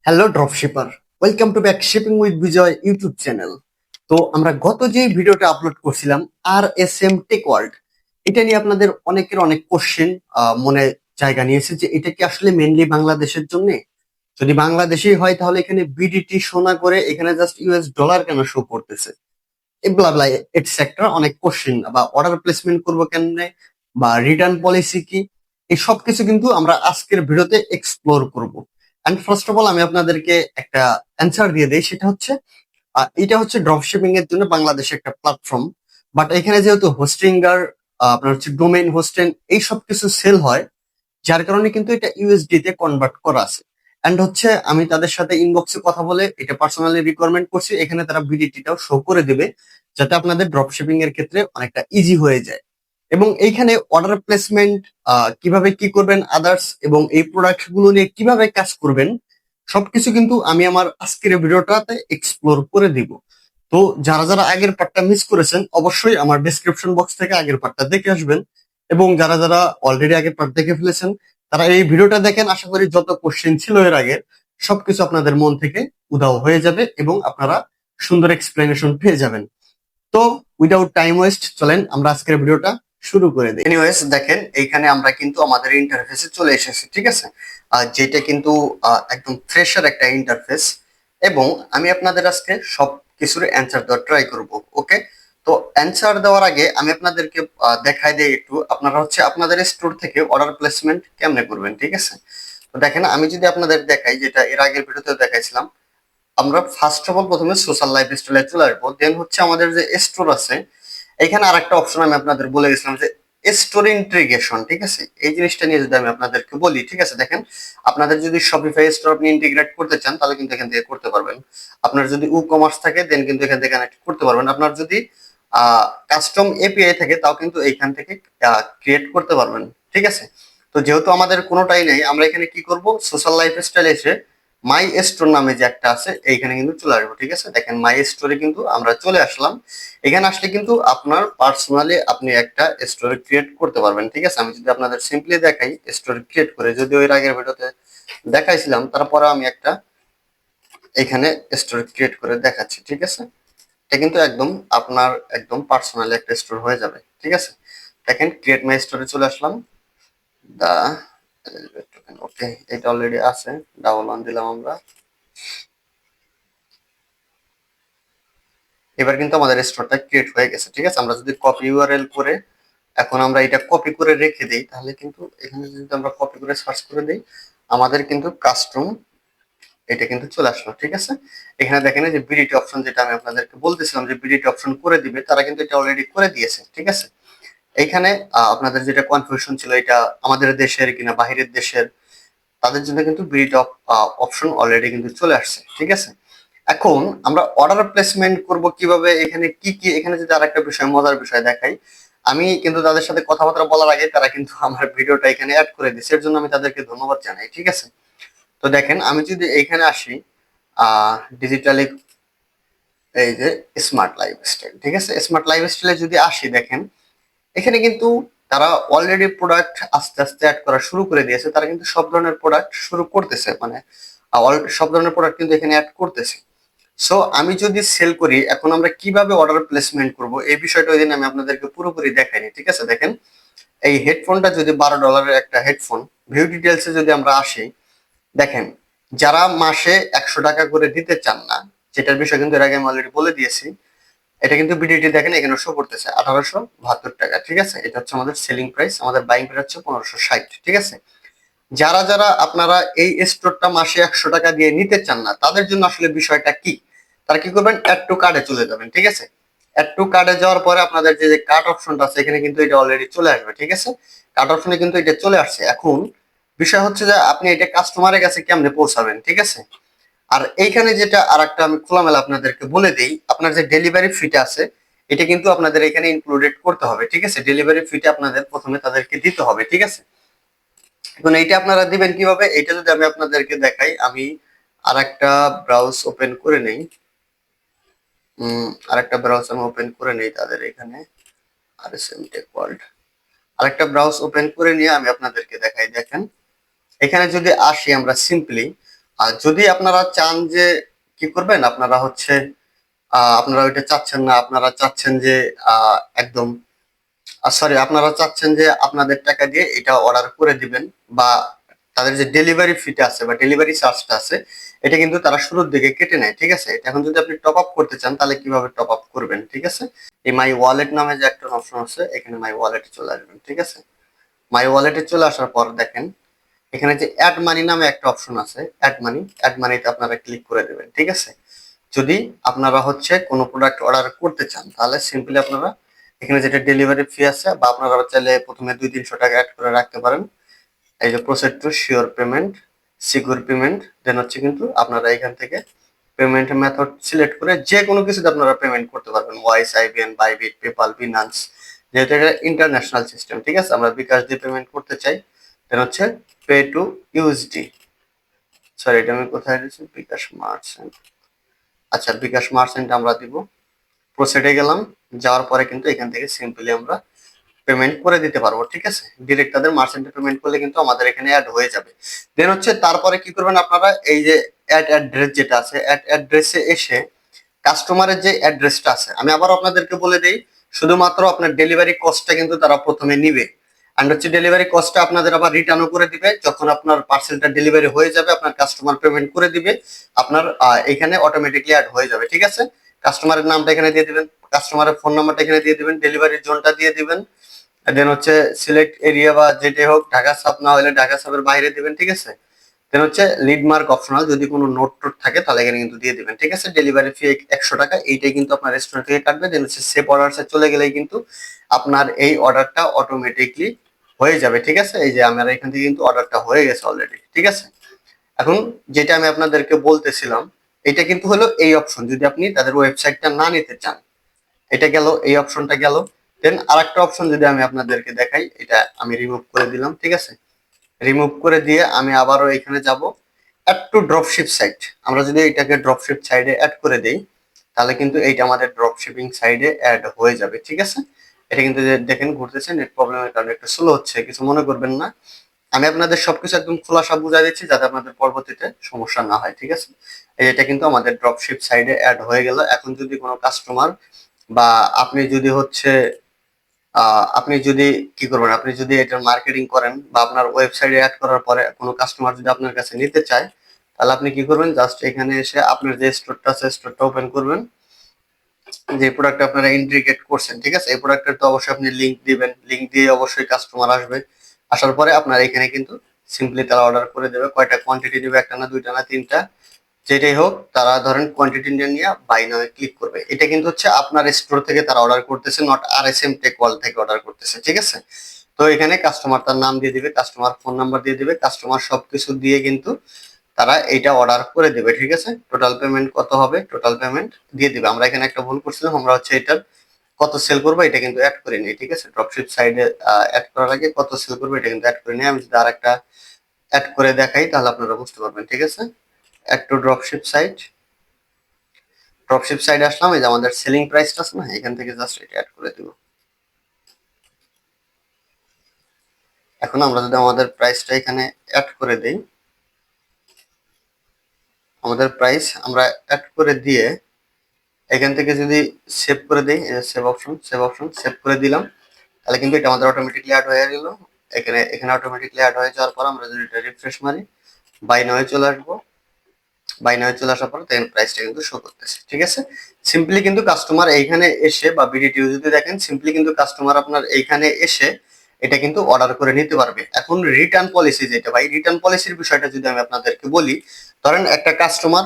Hello dropshipper, welcome to back shipping with Bijoy YouTube channel. তো আমরা গত যে ভিডিওটা আপলোড করছিলাম RSM টেক ওয়ার্ল্ড, এটা নিয়ে আপনাদের অনেকের অনেক কোশ্চেন মনে জায়গা নিয়েছে যে এটা কি আসলে মেনলি বাংলাদেশের জন্য। যদি বাংলাদেশেই হয় তাহলে এখানে বিডিটি শোনা করে এখানে জাস্ট ইউএস ডলার কেন শো করতেছে, এগুলা এটসেট্রা অনেক কোশ্চেন। বা অর্ডার প্লেসমেন্ট করবো কেমনে, বা রিটার্ন পলিসি কি, এই সব কিছু কিন্তু আমরা আজকের ভিডিওতে এক্সপ্লোর করব। এন্ড ফার্স্ট অফ অল আমি আপনাদেরকে একটা অ্যান্সার দিয়ে দেই, সেটা হচ্ছে এটা হচ্ছে ড্রপশিপিং এর জন্য বাংলাদেশে একটা প্ল্যাটফর্ম। বাট এখানে যেহেতু হোস্টিং আর আপনার হচ্ছে ডোমেইন হোস্টেন এই সব কিছু সেল হয়, যার কারণে কিন্তু এটা ইউএসডি তে কনভার্ট করা আছে। এন্ড হচ্ছে আমি তাদের সাথে ইনবক্সে কথা বলে এটা পার্সোনালি রিকোয়ারমেন্ট করছি, এখানে তারা বিডিটিটাও শো করে দেবে, যাতে আপনাদের ড্রপ শিপিং এর ক্ষেত্রে অনেকটা ইজি হয়ে যায়। এবং এইখানে অর্ডার প্লেসমেন্ট কিভাবে কি করবেন আদার্স, এবং এই প্রোডাক্ট গুলো নিয়ে কিভাবে কাজ করবেন, সবকিছু কিন্তু আমি আমার আজকের ভিডিওটাতে এক্সপ্লোর করে দিব। তো যারা যারা আগের পার্টটা মিস করেছেন অবশ্যই আমার ডেসক্রিপশন বক্স থেকে আগের পার্টটা দেখে আসবেন। এবং যারা যারা অলরেডি আগের পার্ট দেখে ফেলেছেন তারা এই ভিডিওটা দেখেন, আশা করি যত কোশ্চেন ছিল এর আগে সবকিছু আপনাদের মন থেকে উধাও হয়ে যাবে এবং আপনারা সুন্দর এক্সপ্লেনেশন পেয়ে যাবেন। তো উইদাউট টাইম ওয়েস্ট চলেন আমরা আজকের ভিডিওটা শুরু করে দিই। এনিওয়েজ দেখেন, এইখানে আমরা কিন্তু আমাদের ইন্টারফেসে চলে এসেছি, ঠিক আছে। যেটা কিন্তু একদম ফ্রেশার একটা ইন্টারফেস। এবং আমি আপনাদের আজকে সব কিছুর অ্যান্সার দেওয়ার ট্রাই করব। ওকে, তো অ্যান্সার দেওয়ার আগে আমি আপনাদেরকে দেখাই দিই একটু, আপনারা হচ্ছে আপনাদের স্টোর থেকে অর্ডার প্লেসমেন্ট কেমনে করবেন, ঠিক আছে। তো দেখেন, আমি যদি আপনাদের দেখাই, যেটা এর আগের ভিডিওতে দেখাইছিলাম, আমরা ফার্স্ট অফ অল প্রথমে সোশ্যাল লাইফ স্টাইলে চলে আসবো, দেন হচ্ছে আমাদের যে স্টোর আছে, এখানে আরেকটা অপশন আমি আপনাদের বলে গেছিলাম যে স্টোর ইন্টিগ্রেশন, ঠিক আছে। এই জিনিসটা নিয়ে যদি আমি আপনাদেরকে বলি, ঠিক আছে, দেখেন, আপনাদের যদি শপিফাই স্টোর আপনি ইন্টিগ্রেট করতে চান তাহলে কিন্তু এখান থেকে করতে পারবেন। আপনার যদি ই কমার্স থাকে দেন কিন্তু এখান থেকে কানেক্ট করতে পারবেন। আপনার যদি কাস্টম এপিআই থাকে তাও কিন্তু এইখান থেকে ক্রিয়েট করতে পারবেন, ঠিক আছে। তো যেহেতু আমাদের কোনোটাই নেই, আমরা এখানে কি করব, সোশ্যাল লাইফ স্টাইল এসে মাই স্টোর নামে যে একটা আছে এইখানে কিন্তু চলে আসবো, ঠিক আছে। দেখেন মাই স্টোরে কিন্তু আমরা চলে আসলাম। এখানে আসলে কিন্তু আপনার পার্সোনালি আপনি একটা স্টোরি ক্রিয়েট করতে পারবেন, ঠিক আছে। আমি যদি আপনাদের সিম্পলি দেখাই স্টোরি ক্রিয়েট করে, যদিও এর আগের ভিডিওতে দেখাইছিলাম, তারপরে আমি একটা এখানে স্টোরি ক্রিয়েট করে দেখাচ্ছি, ঠিক আছে। এটা কিন্তু একদম আপনার একদম পার্সোনালি একটা স্টোর হয়ে যাবে, ঠিক আছে। দেখেন, ক্রিয়েট মাই স্টোরে চলে আসলাম। দা ওকে, এটা অলরেডি আছে, ডাবল ওয়ান দিলাম আমরা। এবার কিন্তু আমাদের স্টোরটা ক্রিয়েট হয়ে গেছে, ঠিক আছে। আমরা যদি কপি ইউআরএল করে এখন আমরা এটা কপি করে রেখে দিই, তাহলে কিন্তু এখানে যদি আমরা কপি করে সার্চ করে দিই, আমাদের কিন্তু কাস্টম এটা কিন্তু চলে আসলো, ঠিক আছে। এখানে দেখেন যে বিডিটি অপশন, যেটা আমি আপনাদেরকে বলতেছিলাম যে বিডিটি অপশন করে দিবে, তারা কিন্তু এটা অলরেডি করে দিয়েছে, ঠিক আছে। এইখানে আপনাদের যেটা কনফিউশন ছিল এটা আমাদের দেশের কিনা বাহিরের দেশের, তাদের জন্য কিন্তু বিডিটি অপশন অলরেডি কিন্তু চলে আসছে, ঠিক আছে। এখন আমরা অর্ডার প্লেসমেন্ট করব কিভাবে, এখানে কি কি, এখানে যদি আরেকটা বিষয় মজার বিষয় দেখাই, আমি কিন্তু তাদের সাথে কথাবার্তা বলার আগে তারা কিন্তু আমার ভিডিওটা এখানে অ্যাড করে দিচ্ছে, এর জন্য আমি তাদেরকে ধন্যবাদ জানাই, ঠিক আছে। তো দেখেন, আমি যদি এখানে আসি ডিজিটালি, এই যে স্মার্ট লাইফস্টাইল, ঠিক আছে, স্মার্ট লাইফস্টাইলে যদি আসি, দেখেন এখানে কিন্তু তারা অলরেডি প্রোডাক্ট আস্তে আস্তে অ্যাড করা শুরু করে দিয়েছে। তারা কিন্তু সব ধরনের প্রোডাক্ট শুরু করতেছে, মানে সব ধরনের প্রোডাক্ট কিন্তু এখানে অ্যাড করতেছে। সো আমি যদি সেল করি, এখন আমরা কিভাবে অর্ডার প্লেসমেন্ট করব এই বিষয়টা ওই দিন আমি আপনাদেরকে পুরোপুরি দেখাইনি, ঠিক আছে। দেখেন, এই হেডফোনটা যদি $12 একটা হেডফোন, ভিউ ডিটেলসে যদি আমরা আসি, দেখেন, যারা মাসে 100 টাকা করে দিতে চান না, যেটার বিষয় কিন্তু এর আগে আমি অলরেডি বলে দিয়েছি, এটা কিন্তু বিডিটি দেখেন এখানে শো করতেছে 1872 টাকা, ঠিক আছে। এটা হচ্ছে আমাদের সেলিং প্রাইস, আমাদের বাইং প্রাইস হচ্ছে 1560, ঠিক আছে। যারা যারা আপনারা এই স্টোরটা মাসে 100 টাকা দিয়ে নিতে চান না, তাদের জন্য আসলে বিষয়টা কি, তারা কি করবেন, অ্যাড টু কার্ডে চলে যাবেন, ঠিক আছে। অ্যাড টু কার্ডে যাওয়ার পরে আপনাদের যে কার্ড অপশনটা আছে এখানে কিন্তু এটা অলরেডি চলে আসবে, ঠিক আছে। কার্ড অপশনে কিন্তু এটা চলে আসছে। এখন বিষয় হচ্ছে যে আপনি এটা কাস্টমারের কাছে কেমনে পৌঁছাবেন, ঠিক আছে। আর এইখানে যেটা আর একটা আমি খোলামেলা আপনাদেরকে বলে দিই, আপনার যে ডেলিভারি ফিটা আছে এটা কিন্তু আপনাদের এখানে ইনক্লুডেড করতে হবে, ঠিক আছে। ডেলিভারি ফিটা আপনাদের প্রথমে তাদেরকে দিতে হবে, ঠিক আছে। এখন এইটা আপনারা দিবেন কিভাবে, এটা যদি আমি আপনাদেরকে দেখাই, আমি আরেকটা ব্রাউজ ওপেন করে নেই, আরেকটা ব্রাউজ আমি ওপেন করে নেই তাদের এখানে, RSM টেক ওয়ার্ল্ড, আরেকটা ব্রাউজ ওপেন করে নিয়ে আমি আপনাদেরকে দেখাই। দেখেন, এখানে যদি আসি আমরা সিম্পলি আর যদি আপনারা চান যে কি করবেন, আপনারা হচ্ছে আপনারা ওইটা চাচ্ছেন না, আপনারা চাচ্ছেন যে একদম সরি, আপনারা চাচ্ছেন যে আপনাদের টাকা দিয়ে এটা অর্ডার করে দিবেন, বা তাদের যে ডেলিভারি ফিটা আছে বা ডেলিভারি চার্জটা আছে এটা কিন্তু তারা শুরুর দিকে কেটে নেয়, ঠিক আছে। এটা এখন যদি আপনি টপ আপ করতে চান তাহলে কিভাবে টপ আপ করবেন, ঠিক আছে। এই মাই ওয়ালেট নামে যে একটা অপশন আছে, এখানে মাই ওয়ালেটে চলে আসবেন, ঠিক আছে। মাই ওয়ালেটে চলে আসার পর দেখেন এখানে যে অ্যাড মানি নামে একটা অপশন আছে, অ্যাড মানিতে আপনারা ক্লিক করে দেবেন, ঠিক আছে। যদি আপনারা হচ্ছে কোনো প্রোডাক্ট অর্ডার করতে চান তাহলে সিম্পলি আপনারা এখানে যেটা ডেলিভারি ফি আছে, বা আপনারা চাইলে প্রথমে 200-300 টাকা অ্যাড করে রাখতে পারেন। এই যে proceed to sure payment, secure payment, then হচ্ছে কিন্তু আপনারা এখান থেকে পেমেন্ট মেথড সিলেক্ট করে যে কোনো কিছুতে আপনারা পেমেন্ট করতে পারবেন, wise, IBN, Bybit, PayPal, Binance, যেহেতু এটা ইন্টারন্যাশনাল সিস্টেম, ঠিক আছে। আমরা বিকাশ দিয়ে পেমেন্ট করতে চাই, দেন হচ্ছে পে টু ইউএসডি, সরি এটা আমি কোথায় দিয়েছি, বিকাশ মার্চেন্ট, আচ্ছা বিকাশ মার্চেন্ট আমরা দিব। প্রসেডে গেলাম, যাওয়ার পরে কিন্তু এখান থেকে সিম্পলি আমরা পেমেন্ট করে দিতে পারবো, ঠিক আছে। ডিরেক্ট তাদের মার্চেন্টে পেমেন্ট করলে কিন্তু আমাদের এখানে অ্যাড হয়ে যাবে। দেন হচ্ছে তারপরে কি করবেন আপনারা, এই যে অ্যাড অ্যাড্রেস যেটা আছে, অ্যাড অ্যাড্রেসে এসে কাস্টমারের যে অ্যাড্রেসটা আছে, আমি আবার আপনাদেরকে বলে দেই, শুধুমাত্র আপনার ডেলিভারি কস্টটা কিন্তু তারা প্রথমে নিবে, অ্যান্ড হচ্ছে ডেলিভারি কস্টটা আপনাদের আবার রিটার্নও করে দিবে যখন আপনার পার্সেলটা ডেলিভারি হয়ে যাবে, আপনার কাস্টমার পেমেন্ট করে দিবে, আপনার এখানে অটোমেটিকলি অ্যাড হয়ে যাবে, ঠিক আছে। কাস্টমারের নামটা এখানে দিয়ে দিবেন, কাস্টমারের ফোন নাম্বারটা এখানে দিয়ে দিবেন, ডেলিভারি জোনটা দিয়ে দিবেন, দেন হচ্ছে সিলেক্ট এরিয়া বা যেটাই হোক, ঢাকা সাব না হলে ঢাকা সাবের বাইরে দিবেন, ঠিক আছে। দেন হচ্ছে লিড মার্ক অপশনাল, যদি কোনো নোট টোট থাকে তাহলে এখানে কিন্তু দিয়ে দিবেন, ঠিক আছে। ডেলিভারি ফি 100 টাকা, এইটাই কিন্তু আপনার রেস্টুরেন্ট থেকে কাটবে। দেন হচ্ছে সেভ অর্ডারসে চলে গেলেই কিন্তু আপনার এই অর্ডারটা অটোমেটিকলি হয়ে যাবে, ঠিক আছে। এই যে আমার এখান থেকে কিন্তু অর্ডারটা হয়ে গেছে অলরেডি, ঠিক আছে। এখন যেটা আমি আপনাদেরকে বলতেছিলাম, এটা কিন্তু হলো এই অপশন, যদি আপনি তাদের ওয়েবসাইটটা না নিতে চান, এটা গেল, এই অপশনটা গেল। দেন আরেকটা অপশন যদি আমি আপনাদেরকে দেখাই, এটা আমি রিমুভ করে দিলাম, ঠিক আছে। রিমুভ করে দিয়ে আমি আবারও এখানে যাব, অ্যাড টু ড্রপশিপ সাইট। আমরা যদি এটাকে ড্রপশিপ সাইডে অ্যাড করে দেই তাহলে কিন্তু এইটা আমাদের ড্রপশিপিং সাইডে অ্যাড হয়ে যাবে, ঠিক আছে। এটা কিন্তু দেখেন ঘুরতেছে, নেট প্রবলেমের কারণে একটু স্লো হচ্ছে, কিছু মনে করবেন না। আমি আপনাদের সবকিছু একদম খোলাসা বুঝাই দিচ্ছি যাতে আপনাদের পরবর্তীতে সমস্যা না হয়, ঠিক আছে। এটা কিন্তু আমাদের ড্রপশিপ সাইডে অ্যাড হয়ে গেল। এখন যদি কোনো কাস্টমার বা আপনি যদি হচ্ছে আপনি যদি কি করবেন, আপনি যদি এটার মার্কেটিং করেন বা আপনার ওয়েবসাইটে অ্যাড করার পরে কোনো কাস্টমার যদি আপনার কাছে নিতে চায় তাহলে আপনি কি করবেন, জাস্ট এখানে এসে আপনার যে স্টোরটা আছে স্টোরটা ওপেন করবেন, যে প্রোডাক্ট আপনারা ইন্ডিকেট করছেন, ঠিক আছে। এই প্রোডাক্টের তো অবশ্যই আপনি লিংক দিবেন, লিংক দিয়ে অবশ্যই কাস্টমার আসবে, আসার পরে আপনার এখানে কিন্তু সিম্পলি তারা অর্ডার করে দেবে। কয়টা কোয়ান্টিটি দিবে, একটা না দুইটা না তিনটা, যেটাই হোক, তারা ধরেন কোয়ান্টিটি নিয়ে বাই নামে ক্লিক করবে। এটা কিন্তু হচ্ছে আপনার স্টোর থেকে তারা অর্ডার করতেছে, নট RSM টেক ওয়ার্ল্ড থেকে অর্ডার করতেছে, ঠিক আছে। তো এখানে কাস্টমার তার নাম দিয়ে দিবে, কাস্টমার ফোন নাম্বার দিয়ে দিবে, কাস্টমার সবকিছু দিয়ে কিন্তু তারা এইটা অর্ডার করে দেবে, ঠিক আছে। টোটাল পেমেন্ট কত হবে, টোটাল পেমেন্ট দিয়ে দিবে। আমরা এখানে একটা ভুল করছিলাম, আমরা হচ্ছে এটার কত সেল করবো এটা কিন্তু অ্যাড করে নিই, ঠিক আছে। ড্রপশিপ সাইডে অ্যাড করার আগে কত সেল করবো এটা কিন্তু অ্যাড করে নিই। আমি যদি আর একটা অ্যাড করে দেখাই তাহলে আপনারা বুঝতে পারবেন, ঠিক আছে। Add to dropship site, dropship সাইডে আসলাম, এই যে আমাদের সেলিং প্রাইসটা আছে না, এখান থেকে জাস্ট এটা অ্যাড করে দিব। এখন আমরা যদি আমাদের প্রাইসটা এখানে অ্যাড করে দেই, আমাদের প্রাইস আমরা অ্যাড করে দিয়ে এখান থেকে যদি সেভ করে দেই, সেভ অপশন, সেভ করে দিলাম, তাহলে কিন্তু এটা আমাদের অটোমেটিকলি অ্যাড হয়ে গেল। এখানে অটোমেটিকলি অ্যাড হয়ে যাওয়ার পর আমরা যদি এটা রিফ্রেশ মারি, বাই নাও চলে আসবো, বাই নাও চলে আসার পর দেখেন প্রাইসটা কিন্তু শো করতেছে, ঠিক আছে। সিম্পলি কিন্তু কাস্টমার এইখানে এসে বা বিডিটিউ যদি দেখেন, সিম্পলি কিন্তু কাস্টমার আপনার এইখানে এসে এটা কিন্তু অর্ডার করে নিতে পারবে। এখন রিটার্ন পলিসি যেটা, ভাই রিটার্ন পলিসির বিষয়টা যদি আমি আপনাদেরকে বলি, ধরেন একটা কাস্টমার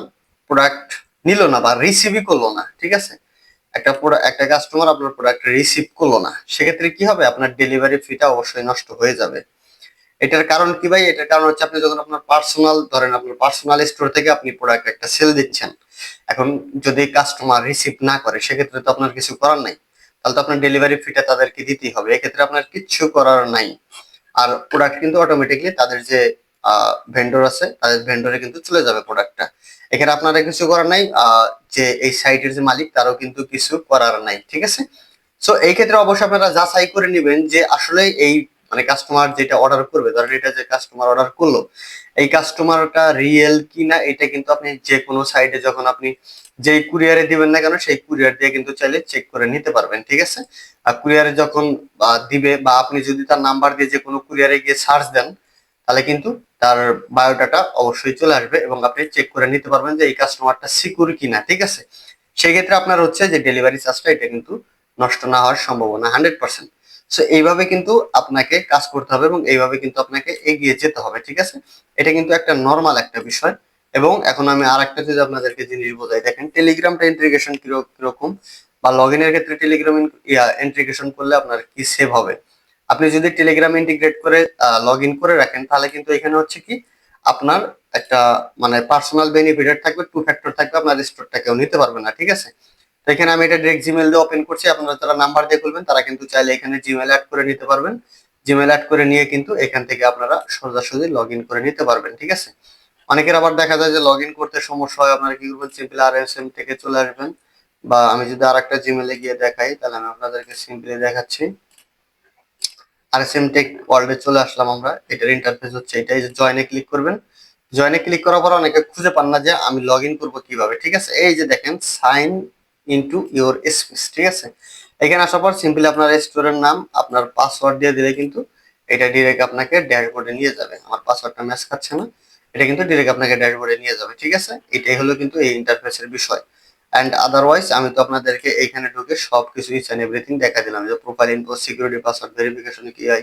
প্রোডাক্ট নিল না বা রিসিভই করলো না, ঠিক আছে। একটা কাস্টমার আপনার প্রোডাক্ট রিসিভ করলো না, সেক্ষেত্রে কি হবে, আপনার ডেলিভারি ফিটা অবশ্যই নষ্ট হয়ে যাবে। এটার কারণ কি ভাই, এটার কারণ হচ্ছে আপনি যখন আপনার পার্সোনাল, ধরেন আপনার পার্সোনাল স্টোর থেকে আপনি প্রোডাক্ট একটা সেল দিচ্ছেন, এখন যদি কাস্টমার রিসিভ না করে সেক্ষেত্রে তো আপনার কিছু করার নাই, তাহলে তো আপনার ডেলিভারি ফিটা তাদেরকে দিতেই হবে, এক্ষেত্রে আপনার কিচ্ছু করার নাই। আর প্রোডাক্ট কিন্তু অটোমেটিকলি তাদের যে ভেন্ডর আছে তাদের ভেন্ডরে কিন্তু চলে যাবে প্রোডাক্টটা, এখানে আপনারা কিছু করার নাই, যে এই সাইটের যে মালিক তারও কিন্তু কিছু করার নাই, ঠিক আছে। সো এই ক্ষেত্রে অবশ্যই আপনারা যাচাই করে নেবেন যে আসলে এই মানে কাস্টমার যেটা অর্ডার করবে, ধরেন এটা যে কাস্টমার অর্ডার করলো, এই কাস্টমারটা রিয়েল কিনা এটা কিন্তু আপনি যে কোনো সাইটে যখন আপনি যেই কুরিয়ারে দিবেন না কেন সেই কুরিয়ার দিয়ে কিন্তু চাইলে চেক করে নিতে পারবেন, ঠিক আছে। আর কুরিয়ারে যখন দিবে বা আপনি যদি তার নাম্বার দিয়ে যে কোনো কুরিয়ারে গিয়ে সার্চ দেন, তাহলে কিন্তু তার বায়োডাটা অবশ্যই চলে আসবে এবং আপনি চেক করে নিতে পারবেন যে এই কাস্টমারটা সিকিউর কিনা, ঠিক আছে। সেই ক্ষেত্রে আপনার হচ্ছে যে ডেলিভারি চার্জটা এটা কিন্তু নষ্ট না হওয়ার সম্ভাবনা 100%। সো এইভাবে কিন্তু আপনাকে কাজ করতে হবে এবং এইভাবে কিন্তু আপনাকে এগিয়ে যেতে হবে, ঠিক আছে। এটা কিন্তু একটা নর্মাল একটা বিষয়। এবং এখন আমি আর একটা যদি আপনাদেরকে জিনিস বোঝাই, দেখেন টেলিগ্রামটা ইন্টিগ্রেশন কিরকম বা লগ ইনের ক্ষেত্রে টেলিগ্রাম ইন্টিগ্রেশন করলে আপনার কি সেভ হবে। আপনি যদি টেলিগ্রাম ইন্টিগ্রেট করে লগ ইন করে রাখেন, তাহলে কিন্তু এখানে হচ্ছে কি আপনার একটা মানে পার্সোনাল বেনিফিট থাকবে, টু ফ্যাক্টর থাকবে, আপনার স্টোরটা কেউ নিতে পারবে না, ঠিক আছে। তো এখানে আমি এটা ডিরেক্ট জিমেল দিয়ে ওপেন করছি, আপনারা যারা নাম্বার দিয়ে খুলবেন তারা কিন্তু চাইলে এখানে জিমেল অ্যাড করে নিতে পারবেন। জিমেল অ্যাড করে নিয়ে কিন্তু এখান থেকে আপনারা সোজাসুজি লগ ইন করে নিতে পারবেন, ঠিক আছে। অনেকের আবার দেখা যায় যে লগ ইন করতে সমস্যা হয়, আপনারা কি করবেন, সিম্পলি RSM থেকে চলে আসবেন। বা আমি যদি আর একটা জিমেলে গিয়ে দেখাই, তাহলে আমি আপনাদেরকে সিম্পলি দেখাচ্ছি। RSM টেক ওয়ার্ল্ডে চলে আসলাম আমরা, এটার ইন্টারফেস হচ্ছে এটাই, যে জয়েনে ক্লিক করবেন। জয়েনে ক্লিক করার পর অনেকে খুঁজে পান না যে আমি লগ ইন করবো কিভাবে, ঠিক আছে। এই যে দেখেন সাইন ইনটু ইওর স্পেস, ঠিক আছে। এখানে আসার পর সিম্পলি আপনার স্টোরের নাম আপনার পাসওয়ার্ড দিয়ে দিলে কিন্তু এটা ডিরেক্ট আপনাকে ড্যাশবোর্ডে নিয়ে যাবে। আমার পাসওয়ার্ডটা ম্যাচ খাচ্ছে না, এটা কিন্তু ডিরেক্ট আপনাকে ড্যাশবোর্ডে নিয়ে যাবে, ঠিক আছে। এটাই হলো কিন্তু এই ইন্টারফেসের বিষয়। অ্যান্ড আদারওয়াইজ আমি তো আপনাদেরকে এখানে ঢুকে সবকিছু ইচ এন্ড এভরিথিং দেখা দিলাম, যে profile info, security, password verification, কিআই,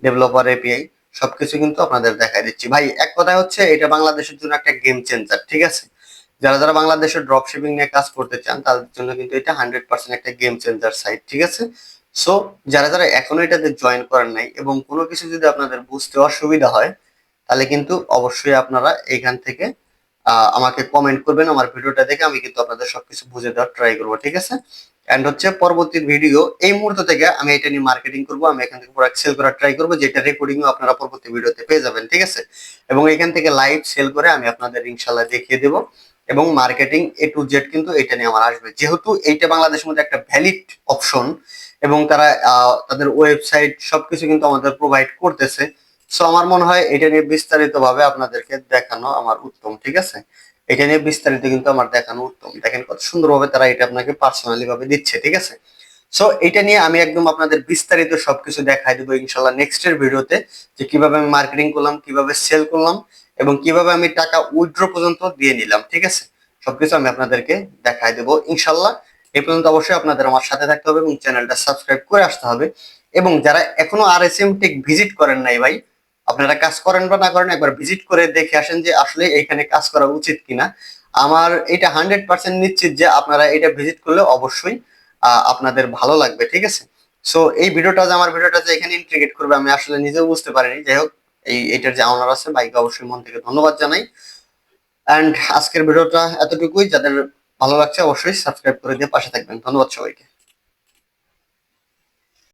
ডেভেলপার এপিআই, সবকিছু কিন্তু আপনাদের দেখাই দিচ্ছি। ভাই এক কথায় হচ্ছে এটা বাংলাদেশের জন্য একটা গেম চেঞ্জার, ঠিক আছে। যারা যারা বাংলাদেশের ড্রপ শিপিং নিয়ে কাজ করতে চান তাদের জন্য কিন্তু এটা 100% একটা গেম চেঞ্জার সাইট, ঠিক আছে। সো যারা যারা এখনো এটাতে জয়েন করেন নাই এবং কোনো কিছু যদি আপনাদের বুঝতে অসুবিধা হয়, তাহলে কিন্তু অবশ্যই আপনারা এখান থেকে আমাকে কমেন্ট করবেন, আমার ভিডিওটা দেখে আমি কিন্তু আপনাদের সবকিছু বুঝে দেওয়ার ট্রাই করবো, ঠিক আছে। এন্ড হচ্ছে পরবর্তী ভিডিও এই মুহূর্ত থেকে আমি এটা নিয়ে মার্কেটিং করবো, আমি এখান থেকে প্রোডাক্ট সেল করার ট্রাই করবো, যেটা রেকর্ডিংও আপনারা পরবর্তী ভিডিওতে পেয়ে যাবেন, ঠিক আছে। এবং এখান থেকে লাইভ সেল করে আমি আপনাদের ইনশাল্লাহ দেখিয়ে দেবো। এবং মার্কেটিং A to Z কিন্তু এটা নিয়ে আমার আসবে, যেহেতু এইটা বাংলাদেশের মধ্যে একটা ভ্যালিড অপশন এবং তারা তাদের ওয়েবসাইট সবকিছু কিন্তু আমাদের প্রোভাইড করতেছে। সো আমার মনে হয় এটা নিয়ে বিস্তারিত ভাবে আপনাদেরকে দেখানো আমার উত্তম, ঠিক আছে। এটা নিয়ে বিস্তারিত কিন্তু আমার দেখানো উত্তম, দেখেন কত সুন্দরভাবে তারা এটা আপনাকে পার্সোনালি ভাবে দিচ্ছে, ঠিক আছে। সো এটা নিয়ে আমি একদম আপনাদের বিস্তারিত সবকিছু দেখাই দেবো ইনশাল্লাহ নেক্সটের ভিডিওতে, যে কিভাবে আমি মার্কেটিং করলাম, কিভাবে সেল করলাম এবং কিভাবে আমি টাকা উইথড্র পর্যন্ত দিয়ে নিলাম, ঠিক আছে। সবকিছু আমি আপনাদেরকে দেখাই দেবো ইনশাল্লাহ। এই পর্যন্ত অবশ্যই আপনাদের আমার সাথে থাকতে হবে এবং চ্যানেলটা সাবস্ক্রাইব করে আসতে হবে। এবং যারা এখনো RSM টেক ভিজিট করেন নাই ভাই, আপনারা কাজ করেন বা না করেন, একবার ভিজিট করে দেখে আসেন যে আসলে এখানে কাজ করা উচিত কিনা। আমার এটা 100% নিশ্চিত যে আপনারা এটা ভিজিট করলে অবশ্যই আপনাদের ভালো লাগবে, ঠিক আছে। সো এই ভিডিওটা যে আমার ভিডিওটা যে এখানে ইন্টিগ্রেট করবে আমি আসলে নিজেও বুঝতে পারিনি। যাই হোক, এটার যে অনার আছে ভাইকে অবশ্যই মন থেকে ধন্যবাদ জানাই। অ্যান্ড আজকের ভিডিওটা এতটুকুই, যাদের ভালো লাগছে অবশ্যই সাবস্ক্রাইব করে দিয়ে পাশে থাকবেন। ধন্যবাদ সবাইকে।